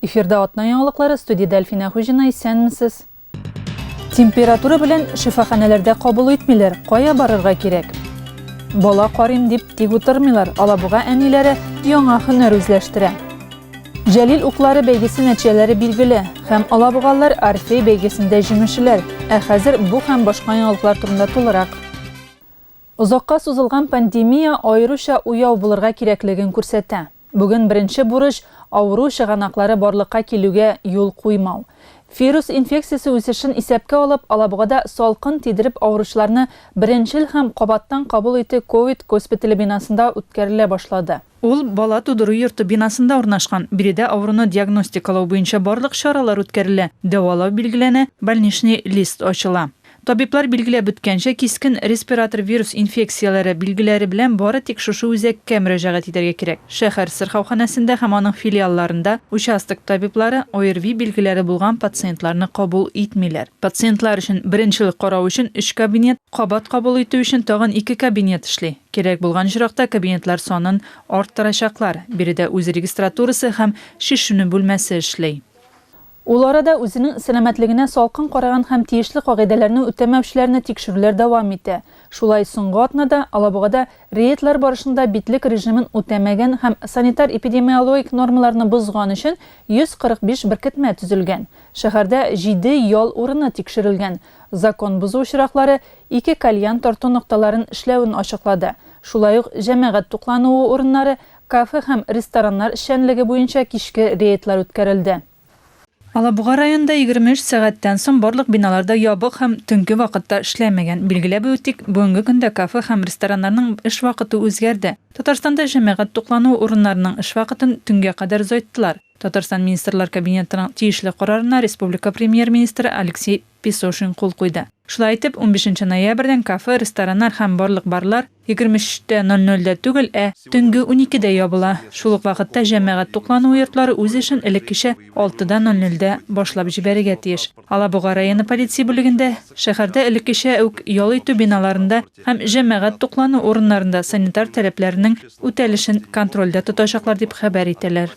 Эфирда атна яңалыклары, студияда Әлфина Хуҗина, исәнмесез? Температура белән шифаханәләрдә кабул итмиләр, кая барырга кирәк? Бала карыйм дип тик утырмыйлар, Алабуга әниләре яңа һөнәр үзләштерә. Җәлил уклары бәйгесе нәтиҗәләре билгеле, һәм Алабугалар Орфей бәйгесендә җиңүчеләр. Хәзер бу һәм башка яңалыклар турында тулырак. Озакка сузылган пандемия аеруча уяу булырга кирәклеген күрсәтә. Бүген беренче бурыч авыру чыганаклары барлыкка килүгә юл куймау. Вирус инфекциясы үсешен исәпкә алып, Алабугада салкын тидереп авыручыларны беренчел һәм кабаттан кабул итү ковид госпитале бинасында үткәрелә башлады. Ул бала тудыру йорты бинасында урнашкан. Биредә авыруны диагностикалау буенча барлык чаралар үткәрелә. Дәвалау билгеләнә, больничный лист ачыла. Табиблар билгеләп беткәнчә кискен респиратор вирус инфекцияләре билгеләре белән бары тик шушы үзәккә мөрәҗәгать итәргә кирәк. Шәһәр сырхауханәсендә һәм аның филиалларында участок табиблары ОРВИ билгеләре булган пациентларны кабул итмиләр. Пациентлар өчен беренчел карау өчен 3 кабинет, кабат кабул итү өчен тагын 2 кабинет эшли. Кирәк булган җиракта кабинетлар санын арттырачаклар. Биредә үз регистратурасы һәм шишүне бүлмәсе эшли. Ул арада үзенең сәламәтлегенә салкын караган һәм тиешле кагыйдәләрне үтәмәүчеләрне тикшерүләр дәвам итә. Шулай соңгы атнада Алабугада рейдлар барышында битлек режимын үтәмәгән һәм санитар-эпидемиологик нормаларны бозган өчен 145 беркетмә төзелгән. Шәһәрдә 7 ял урыны тикшерелгән. Закон бозу очраклары 2 кальян тарту нокталарын эшләвен ачыклады. Шулай ук җәмәгать туклануы урыннары, кафе һәм рестораннар эшчәнлеге буенча кичке рейдлар үткәрелде. Алабуга районында 23 сәгатьтән соң барлык биналарда ябык һәм төнге вакытта эшләмәгән. Билгеләп үтик, бүгенге көндә кафе һәм рестораннарның эш вакыты үзгәрде. Татарстанда җәмәгать туклану урыннарының эш вакытын төнгә кадәр озайттылар. Татарстан министрлар кабинетының тиешле карарына республика премьер-министры Алексей Песошин кул куйды. Шулай итеп, 15 ноябрьдән кафе, рестораннар һәм барлык барлар 23:00 түгел, төнге 12:00 ябыла. Шул ук вакытта җәмәгать туклану йортлары үз эшен элеккечә 6:00 башлап җибәрергә тиеш. Алабуга районы полиция бүлегендә шәһәрдә элеккечә үк ял итү биналарында һәм җәмәгать туклану урыннарында санитар таләпләрнең үтәлешен контрольдә тотачаклар дип хәбәр итәләр.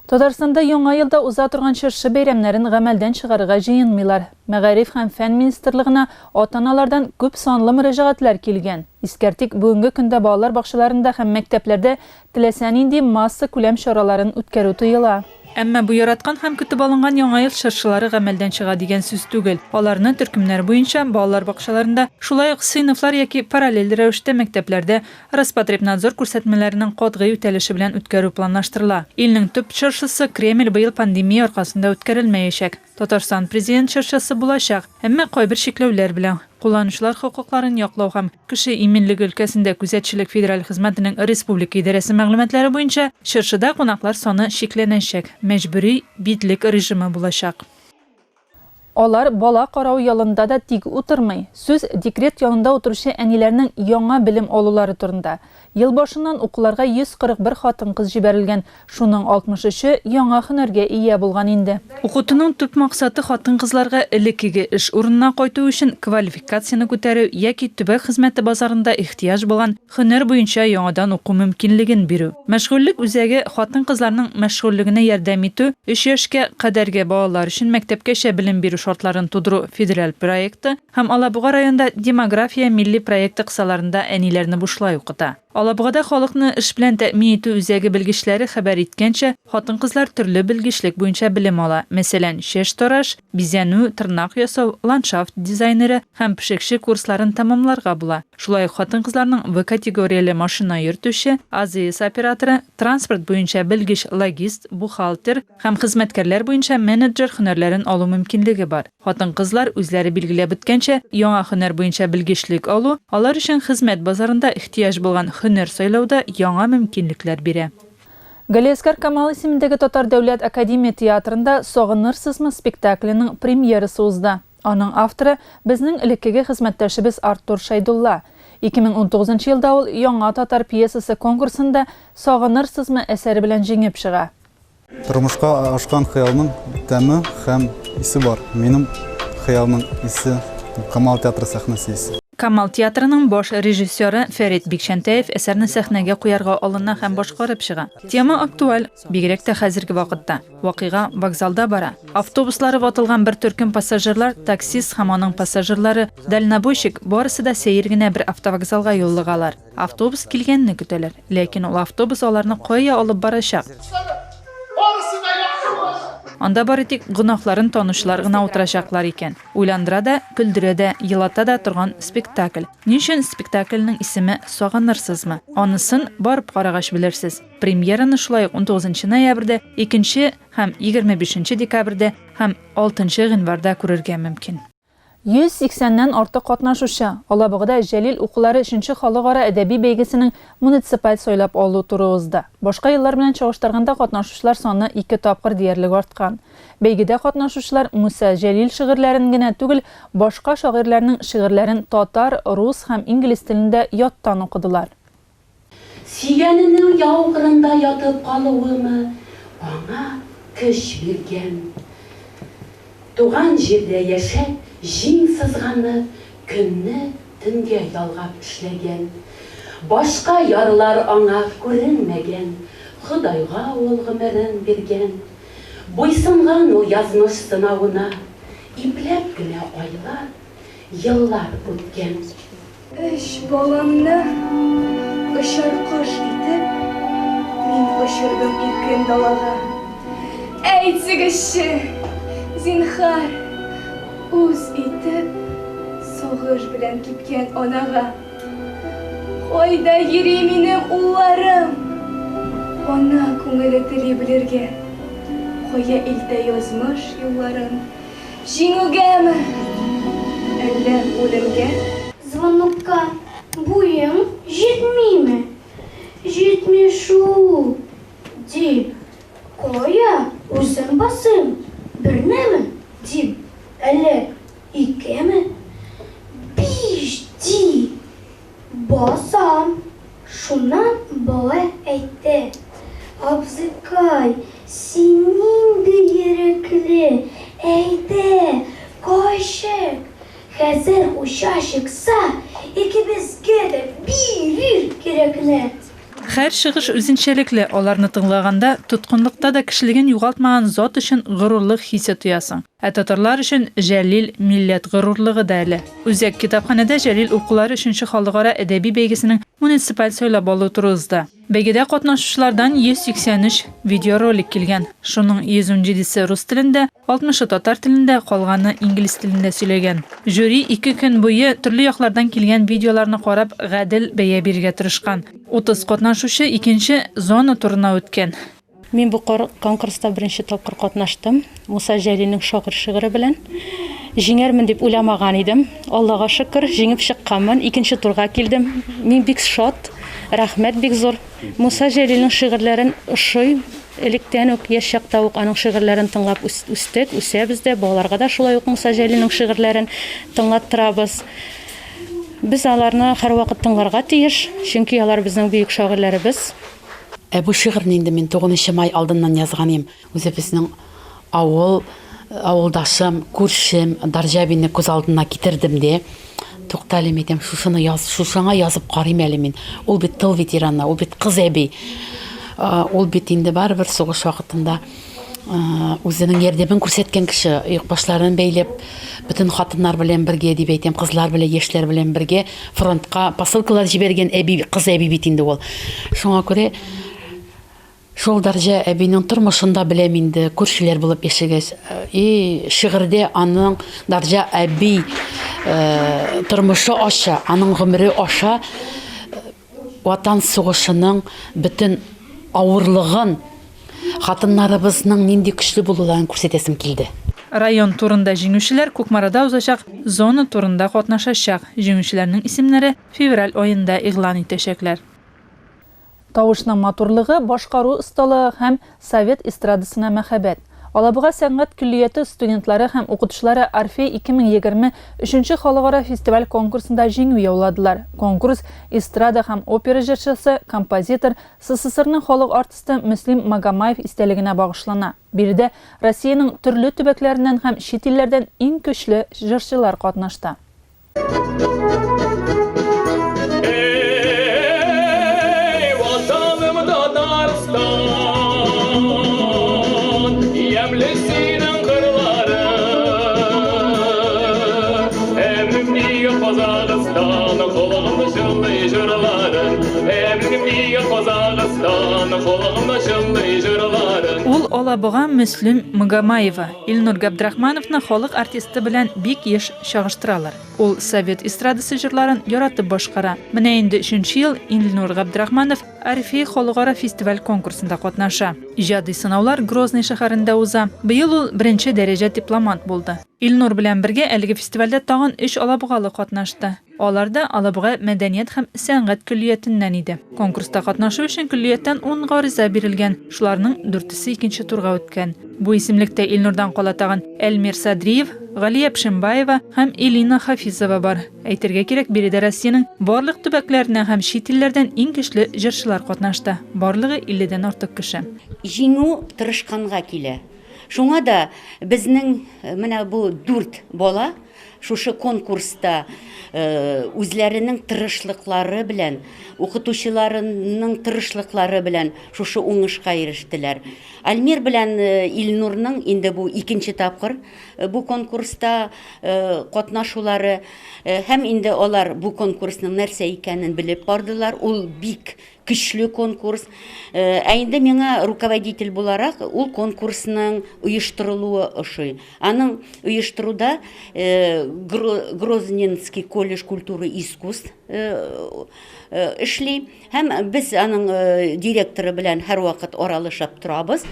Татарстанда яңа елда уза торган чыршы бәйрәмнәрен гамәлдән чыгарырга җыенмыйлар. Мәгариф һәм фән министрлыгына ата-аналардан күп санлы мөрәҗәгатьләр килгән. Искәртик, бүгенге көндә балалар бакчаларында һәм мәктәпләрдә теләсә нинди масса күләм чараларын үткәрү тыела. Әмма бу яраткан һәм көтеп алынган яңа ел чыршылары гамәлдән чыга дигән сүз түгел. Аларны төркемнәр буенча балалар бакчаларында, шулай ук сыйныфлар яки параллель рәвештә мәктәпләрдә Роспотребнадзор күрсәтмәләренең катгый үтәлеше белән үткәрү планлаштырыла. Илнең төп чыршысы Кремль быел пандемия аркасында үткәрелмәячәк. Татарстан президент чыршысы булачак, әмма кайбер шикләүләр белән. Кулланучылар хокукларын яклау һәм кеше иминлеге өлкәсендә күзәтчелек федераль хезмәтенең республика идарәсе мәгълүматлары буенча чыршыда кунаклар саны шикләнәчәк, мәҗбүри битлек режимы булачак. Алар бала карау ялында да тик утырмый. Сүз декрет ялында утыручы әниләрнең яңа белем алулары турында. Ел башыннан укуларга 141 хатын-кыз җибәрелгән. Шуның 63-ы яңа һөнәргә ия булган инде. Укытуның төп максаты хатын-кызларга элеккеге эш урынына кайту өчен квалификацияны күтәрү яки төбәк хезмәте базарында ихтыяҗ булган һөнәр буенча яңадан уку мөмкинлеген бирү. Мәшгульлек үзәге хатын-кызларның мәшгульлегенә ярдәм итү, 3 яшькә кадәрге балалар өчен мәктәпкәчә белем бирү шартларын тудыру федераль проекты һәм Алабуга районында демография милли проекты кысаларында әниләрне бушлай укыта. Алабугада халыкны эш белән тәэмин итү үзәге белгечләре хәбәр иткәнчә, хатын-кызлар төрле белгечлек буенча белем ала. Мәсәлән, чәч тараш, бизәнү, тырнак ясау, ландшафт дизайнеры һәм пешекче курсларын тәмамларга була. Шулай ук хатын-кызларның В категорияле машина йөртүче, АЗС операторы, транспорт буенча белгеч логист, бухгалтер һәм хезмәткәрләр буенча менеджер һөнәрләрен алу мөмкинлеге бар. Хатын-кызлар үзләре билгеләп беткәнчә, яңа һөнәр буенча белгечлек алу алар өчен хезмәт базарында ихтыяҗ булган һөнәр сайлауда яңа мөмкинлекләр бирә. Галиәскәр Камал исемендәге Татар дәүләт академия театрында «Сагынырсызмы» спектакленең премьерасы узды. Аның авторы безнең элеккеге хезмәттәшебез Артур Шайдулла. 2019 елда ул яңа татар пьесасы конкурсында «Сагынырсызмы» әсәре белән җиңеп чыга. Тормышка ашкан хыялның тәме һәм исе бар. Минем хыялның исе Камал театры сәхнәсе исе. Камал театрының баш режиссеры Фәрит Бикшәнтәев әсәрне сәхнәгә куярга алына һәм башкарып чыга. Тема актуаль, бигрәк тә хәзерге вакытта. Вакыйга вокзалда бара. Автобуслары ватылган бер төркем пассажирлар, таксист һәм аның пассажирлары, дальнобойщик барысы да сәер генә бер автовокзалга юллыгалар. Автобус килгәнне көтәләр, ләкин ул автобус аларны кая алып барачак? Анда бары тик гөнаһларын танучылар гына утырачаклар икән. Уйландыра да, көлдерә дә, елата да торган спектакль. Ни өчен спектакльнең исеме Сагынырсызмы? Анысын барып карагач белерсез. Премьераны шулай 19 ноябрьдә, 2 һәм 25 декабрьдә һәм 6 гыйнварда күрергә мөмкин. 180-нән артык катнашучы Алабугада Җәлил укулары 3нче халыкара әдәби бәйгесенең муниципаль сойлап алу туры узды. Башка еллар белән чагыштырганда катнашучылар саны 2 тапкыр диярлек арткан. Бәйгедә катнашучылар Муса Җәлил шигырьләрен генә түгел, башка шагыйрьләрнең шигырьләрен татар, рус һәм инглиз телендә яттан укыдылар. Сөйгәненең яугырында ятып калуымы аңа көч биргән. Туган җирдә яшәп, җиң сызганы, көнне төнгә ялгап эшләгән. Башка ярлар аңа күренмәгән, Худайга ул гомерен биргән. Буйсынган ул язмыш сынавына, ипләп кенә айлар, еллар үткән. Эш баламны ышыр кош итеп, мин ышырдым иркен далага. Әйтсегезче, зинһар, үз итеп, сагыш белән кипкән анага. Кайда йөри минем улларым? Ана күңеле тели белергә. Кая илтә язмыш юлларын? Җиңүгәме? Әллә үлемгә? Звонокка буем җитмиме? Җитми шул дип, кая үзем басым? Бернеме дип, әллә икеме? 5 дип басам. Шуннан бала әйтте: Абзыкай, син нинди йөрәкле, әйдә, кайчык. Хәзер уча чыкса, икебезгә дә бирер кирәкне. Һәр чыгыш үзенчәлекле, аларны тыңлаганда тоткынлыкта да кешелеген югалтмаган зат өчен горурлык хисе тоясың. Ә татарлар өчен Җәлил милләт горурлыгы да әле. Үзәк китапханәдә Җәлил укулары 3нче халыкара әдәби бәйгесенең муниципаль сойлап алу туры узды. Бәйгедә катнашучылардан 183 видеоролик килгән. Шуның 117се рус телендә, 60-ы татар телендә, калганы инглиз телендә сөйләгән. Жюри 2 көн буе төрле яклардан килгән видеоларны карап, гадел бәя бирергә тырышкан. 30 катнашучы 2нче зона турына үткән. Мин бу конкурста беренче тапкыр катнаштым. Муса Җәлилнең шагыйрь шигыре белән. Җиңәрмен дип уйламаган идем. Аллага шөкер, җиңеп чыкканмын. 2нче турга килдем. Мин бик шат. Рәхмәт бик зур. Муса Җәлилнең шигырьләрен ошый электән үк яшь чакта ук аның шигырьләрен тыңлап үстек, үсәбез дә. Балаларга да шулай ук Муса Җәлилнең шигырьләрен тыңлаттырабыз. Без аларны һәрвакыт тыңларга тиеш, чөнки алар безнең бөек шагыйрьләребез. Бу шигырьне инде мин 9 май алдыннан язган идем. Үзебезнең авылдашым, күршем Дарҗабинне күз алдына китердем дә. Тукталем әйтәм, шушыңа язып карыйм әле мин. Ул бит тыл ветераны, ул бит кыз әби. Ул бит инде барыбер сугыш вакытында үзенең ярдәмен күрсәткән кеше, юкбашларын бәйләп, бөтен хатыннар белән бергә дип әйтәм, кызлар белән, яшьләр белән бергә фронтка посылкалар җибәргән әби, кыз әби бит инде ул. Шуңа күрә шул Дарҗа әбинең тормышында беләм инде, күршеләр булып яшәгәч, шигырьдә аның Дарҗа әби тормышы аша, аның гомере аша ватан сугышының бөтен авырлыгын, хатыннарыбызның нинди көчле булуларын күрсәтәсем килде. Район турында җиңүчеләр Кукмарада узачак, зона турында катнашачак. Җиңүчеләрнең исемнәре февраль аенда игълан итәчәкләр. Тавышның матурлыгы, башкару осталыгы һәм совет эстрадасына мәхәббәт. Алабуга сәнгать күллияте студентлары һәм укытучылары Орфей 2020 3нче халыкара фестиваль конкурсында җиңү яуладылар. Конкурс эстрада һәм опера җырчысы, композитор, СССРның халык артисты Мөслим Магомаев истәлегенә багышлана. Биредә Россиянең төрле төбәкләреннән һәм чит илләрдән иң көчле җырчылар катнашты. Ул Алабуга Мөслим Мыгамаева, Илнур Габдрахмановны халык артисты белән бик еш чагыштыралар. Ул Совет эстрадасы җырларын яратып башкара. Менә инде 3нче ел Илнур Габдрахманов Арифи халыкара фестиваль конкурсында катнаша. Иҗади сынаулар Грозный шәһәрендә уза. Быел ул 1нче дәрәҗә дипломант булды. Илнур белән бергә әлеге фестивальдә тагын 3 алабугалы катнашты. Аларда Алабуга мәдәният һәм сәнгать көллиятеннән иде. Конкурста катнашу өчен көллияттән 10 гариза бирелгән. Шуларның 4-се икенче турга үткән. Бу исемлектә Илнурдан кала тагын Эльмир Садриев, Галия Пшембаева һәм Элина Хафизова бар. Әйтергә кирәк, биредә Россиянең барлык төбәкләреннән һәм чит илләрдән иң көчле җырчылар катнашты. Барлыгы 50дән артык кеше. Җиңү тырышканга килә. Шуңа да безнең менә бу 4 бала шушы конкурста үзләренең тырышлыклары белән, укытучыларының тырышлыклары белән шушы уңышка ирештеләр. Альмир белән Илнурның инде бу 2нче тапкыр бу конкурста катнашулары һәм инде алар бу конкурсның нәрсә икәнен белеп бардылар. Ул бик көчле конкурс. Инде миңа руководитель буларак ул конкурсның оештырылуы ошый. Аның оештыруда Грозненский колледж культуры и искусств эшли. Һәм без аның директоры белән һәр вакыт аралашып торабыз.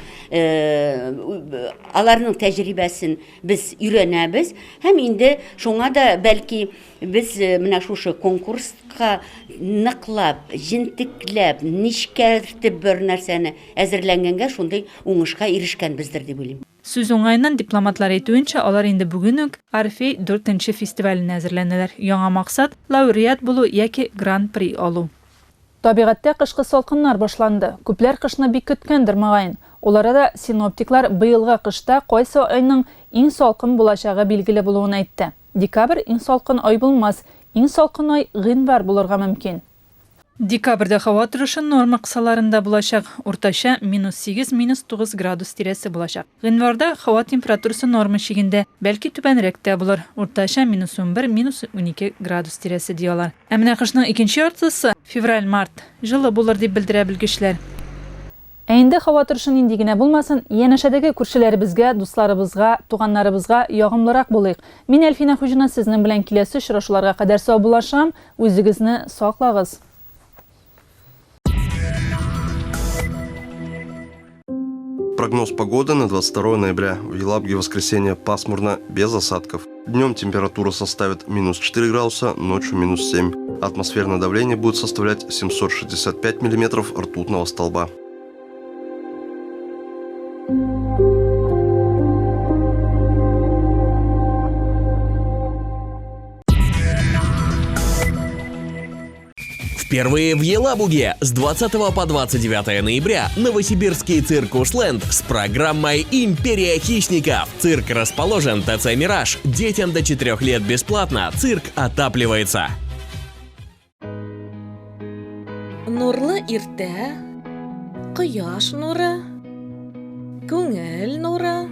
Аларның тәҗрибәсен без өйрәнәбез. Һәм инде шуңа да бәлки без менә шушы конкурска ныклап, җентекләп, нишкәртеп бер нәрсәне әзерләнгәнгә шундый уңышка ирешкәнбездер дип уйлыйм. Сүз уңайыннан дипломатлар әйтүенчә, алар инде бүген үк Арфей 4нче фестиваленә әзерләнәләр. Яңа максат лауреат булу яки гран-при алу. Табигатьтә кышкы салкыннар башланды. Күпләр кышны бик көткәндер мөгаен. Уларда синоптиклар быелгы кышта кайсы айның иң салкын булачагы билгеле булуын әйтте. Декабрь иң салкын ай булмас, иң салкын ай гыйнвар булырга мөмкин. Декабрьдә һава торышы норма кысаларында булачак, уртача -8, -9 градус тирәсе булачак. Гыйнварда һава температурасы норма чигендә, бәлки түбәнрәк тә булыр, уртача -11, -12 градус тирәсе диялар. Ә менә кышның икенче яртысы февраль-март җылы булыр дип белдерә белгечләр. Инде һава торышы нинди генә булмасын, янәшәдәге күршеләребезгә, дусларыбызга, туганнарыбызга ягымлырак булыйк. Мин Әлфинә Хуҗина сезнең белән киләсе очрашуларга кадәр сау булашам, үзегезне саклагыз. Прогноз погоды на 22 ноября. В Елабуге воскресенье пасмурно, без осадков. Днем температура составит -4 градуса, ночью -7. Атмосферное давление будет составлять 765 мм ртутного столба. Впервые в Елабуге с 20 по 29 ноября Новосибирский цирк Ушленд с программой «Империя хищников». Цирк расположен ТЦ «Мираж». Детям до 4 лет бесплатно. Цирк отапливается. Нурлы иртә, кояш нуры, күңел нуры,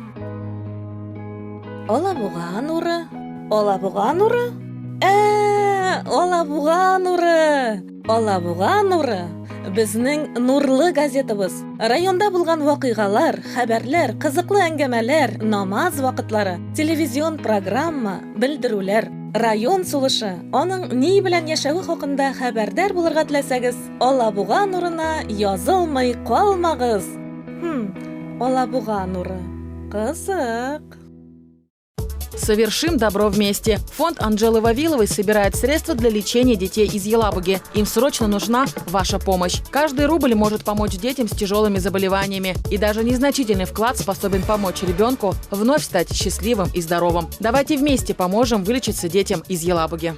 Алабуга нуры, Алабуга нуры, Алабуга нуры. Алабуга нуры безнең нурлы газетабыз. Районда булган вакыйгалар, хәбәрләр, кызыклы әңгәмәләр, намаз вакытлары, телевизион программа, белдерүләр, район сулышы, аның ни белән яшәве хакында хәбәрдар булырга теләсәгез, Алабуга нурына язылмый калмагыз. Алабуга нуры. Кызык. Совершим добро вместе. Фонд Анжелы Вавиловой собирает средства для лечения детей из Елабуги. Им срочно нужна ваша помощь. Каждый рубль может помочь детям с тяжелыми заболеваниями. И даже незначительный вклад способен помочь ребенку вновь стать счастливым и здоровым. Давайте вместе поможем вылечиться детям из Елабуги.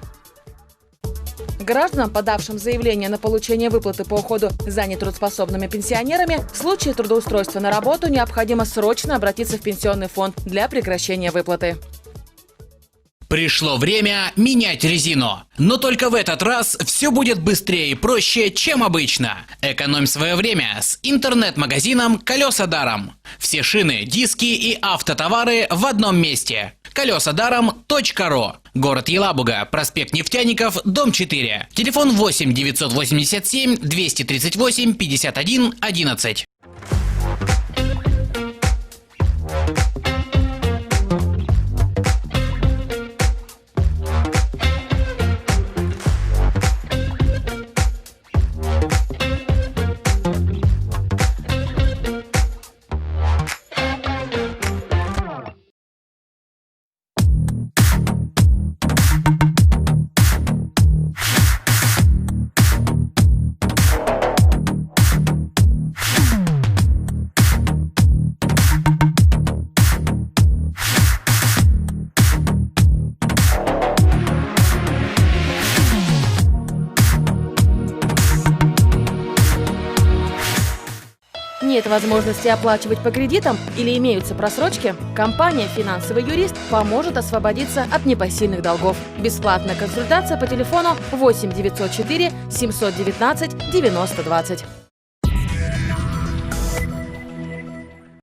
Гражданам, подавшим заявление на получение выплаты по уходу за нетрудоспособными пенсионерами, в случае трудоустройства на работу необходимо срочно обратиться в пенсионный фонд для прекращения выплаты. Пришло время менять резину. Но только в этот раз все будет быстрее и проще, чем обычно. Экономь свое время с интернет-магазином «Колеса даром». Все шины, диски и автотовары в одном месте. колесадаром.ру. Город Елабуга, проспект Нефтяников, дом 4. Телефон 8 987 238 51 11. Нет возможности оплачивать по кредитам или имеются просрочки? Компания «Финансовый юрист» поможет освободиться от непосильных долгов. Бесплатная консультация по телефону 8 904 719 90 20.